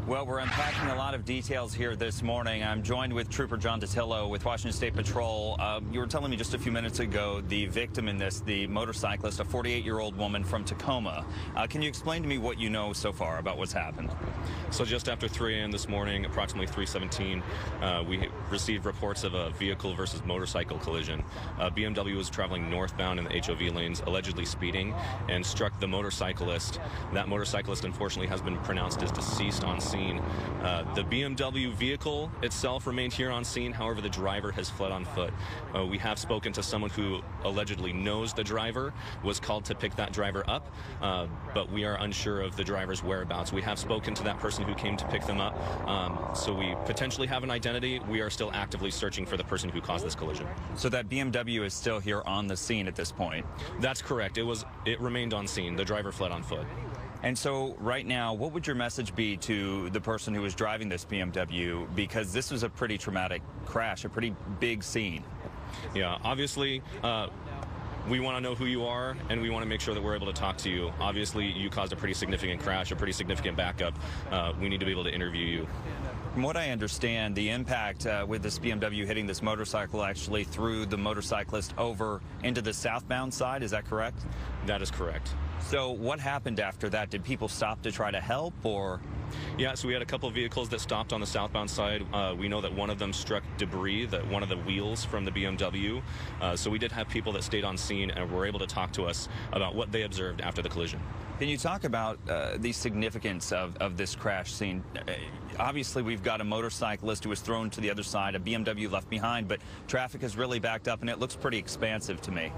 Well, we're unpacking a lot of details here this morning. I'm joined with Trooper John Datillo with Washington State Patrol. You were telling me just a few minutes ago the victim in this, the motorcyclist, a 48-year-old woman from Tacoma. Can you explain to me what you know so far about what's happened? So just after 3 a.m. this morning, approximately 3:17, we received reports of a vehicle versus motorcycle collision. BMW was traveling northbound in the HOV lanes, allegedly speeding, and struck the motorcyclist. That motorcyclist, unfortunately, has been pronounced as deceased on scene. The BMW vehicle itself remained here on scene. However, the driver has fled on foot. We have spoken to someone who allegedly knows the driver, was called to pick that driver up, but we are unsure of the driver's whereabouts. We have spoken to that person who came to pick them up, so we potentially have an identity. We are still actively searching for the person who caused this collision. So that BMW is still here on the scene at this point? That's correct. It remained on scene. The driver fled on foot. And so right now, what would your message be to the person who was driving this BMW? Because this was a pretty traumatic crash, a pretty big scene. Yeah, obviously, we want to know who you are, and we want to make sure that we're able to talk to you. Obviously, you caused a pretty significant crash, a pretty significant backup. We need to be able to interview you. From what I understand, the impact with this BMW hitting this motorcycle actually threw the motorcyclist over into the southbound side. Is that correct? That is correct. So what happened after that? Did people stop to try to help, or? Yeah, so we had a couple of vehicles that stopped on the southbound side. We know that one of them struck debris, one of the wheels from the BMW. So we did have people that stayed on scene and were able to talk to us about what they observed after the collision. Can you talk about the significance of this crash scene? Obviously, we've got a motorcyclist who was thrown to the other side, a BMW left behind, but traffic has really backed up, and it looks pretty expansive to me.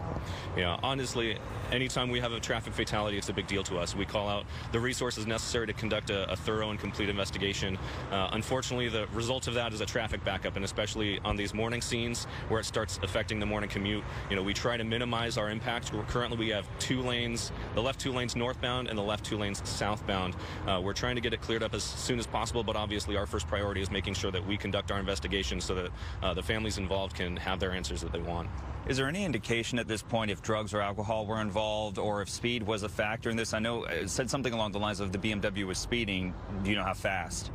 Yeah, honestly, anytime we have a traffic fatality, it's a big deal to us. We call out the resources necessary to conduct a thorough and complete investigation. Unfortunately, the result of that is a traffic backup, and especially on these morning scenes where it starts affecting the morning commute, we try to minimize our impact. Currently, we have 2 lanes, the left 2 lanes northbound and the left 2 lanes southbound. We're trying to get it cleared up as soon as possible, but obviously our first priority is making sure that we conduct our investigation so that the families involved can have their answers that they want. Is there any indication at this point if drugs or alcohol were involved, or if speed was a factor in this? I know it said something along the lines of the BMW was speeding. Do you know how fast?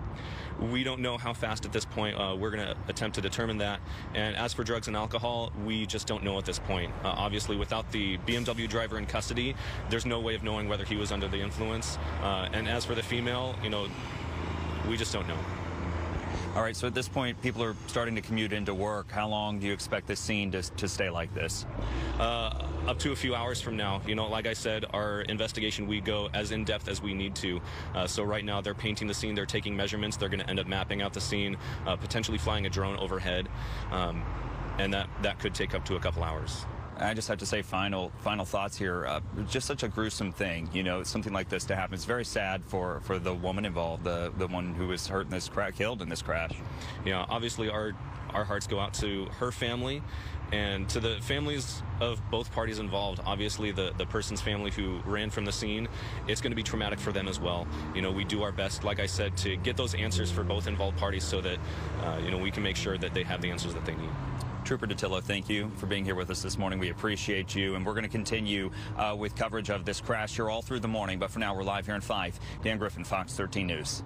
We don't know how fast at this point. We're going to attempt to determine that. And as for drugs and alcohol, we just don't know at this point. Obviously, without the BMW driver in custody, there's no way of knowing whether he was under the influence. And as for the female, we just don't know. All right, so at this point, people are starting to commute into work. How long do you expect this scene to stay like this? Up to a few hours from now. Like I said, our investigation, we go as in-depth as we need to. So right now, they're painting the scene, they're taking measurements, they're going to end up mapping out the scene, potentially flying a drone overhead, and that could take up to a couple hours. I just have to say, final thoughts here. Just such a gruesome thing, something like this to happen. It's very sad for the woman involved, the one who was hurt in this crash, killed in this crash. Yeah, obviously our hearts go out to her family and to the families of both parties involved. Obviously, the person's family who ran from the scene, it's going to be traumatic for them as well. We do our best, like I said, to get those answers for both involved parties so that, we can make sure that they have the answers that they need. Trooper Datillo, thank you for being here with us this morning. We appreciate you, and we're going to continue with coverage of this crash here all through the morning. But for now, we're live here in Fife. Dan Griffin, Fox 13 News.